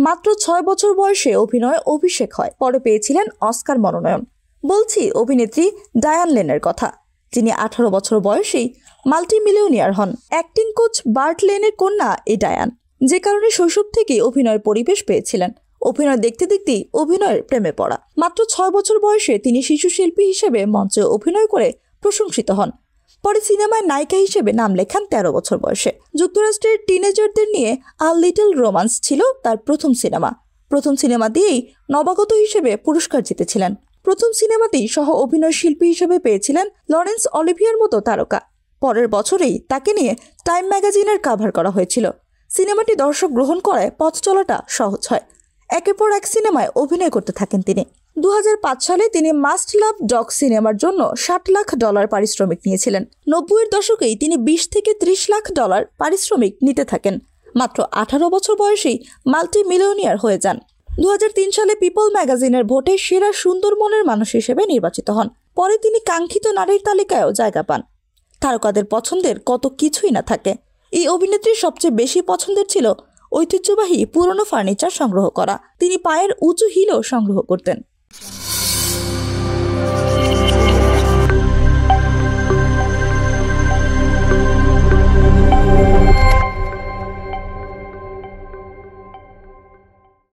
মাত্র 6 বছর বয়সে অভিনয়ে অভিষেক হয়, পরে পেয়েছিলেন অস্কার মনোনয়ন। বলছি অভিনেত্রী ডায়ান লেনের কথা, যিনি 18 বছর বয়সেই মাল্টিমিলিয়নিয়ার হন। অ্যাক্টিং কোচ বার্ট লেনের কন্যা এই ডায়ান, যে কারণে শৈশব থেকেই অভিনয়ের পরিবেশ পেয়েছিলেন। অভিনয় দেখতে দেখতেই অভিনয়ের প্রেমে পড়া। মাত্র 6 বছর বয়সে তিনি শিশু শিল্পী হিসেবে মঞ্চে অভিনয় করে প্রশংসিত হন। পরে সিনেমায় নায়িকা হিসেবে নাম লেখান 13 বছর বয়সে। যুক্তরাষ্ট্রের টিনেজারদের নিয়ে আ লিটল রোমান্স ছিল তার প্রথম সিনেমা। প্রথম সিনেমা দিয়েই নবাগত হিসেবে পুরস্কার জিতেছিলেন। প্রথম সিনেমাতেই সহ অভিনয় শিল্পী হিসেবে পেয়েছিলেন লরেন্স অলিভিয়ার মতো তারকা। পরের বছরেই তাকে নিয়ে টাইম ম্যাগাজিনের কাভার করা হয়েছিল। সিনেমাটি দর্শক গ্রহণ করায় পথ চলাটা সহজ হয়। একের পর এক সিনেমায় অভিনয় করতে থাকেন তিনি। 2005 সালে তিনি মাস্ট লাভ ডগ সিনেমার জন্য $60 লাখ পারিশ্রমিক নিয়েছিলেন। 90-এর দশকেই তিনি $20 থেকে $30 লাখ পারিশ্রমিক নিতে থাকেন। মাত্র 18 বছর বয়সেই মাল্টি মিলিয়নিয়ার হয়ে যান। 2003 সালে পিপল ম্যাগাজিনের ভোটে সেরা সুন্দর মনের মানুষ হিসেবে নির্বাচিত হন। পরে তিনি কাঙ্ক্ষিত নারীর তালিকায়ও জায়গা পান। তারকাদের পছন্দের কত কিছুই না থাকে, এই অভিনেত্রীর সবচেয়ে বেশি পছন্দের ছিল ঐতিহ্যবাহী পুরনো ফার্নিচার সংগ্রহ করা। তিনি পায়ের উঁচু হিলও সংগ্রহ করতেন।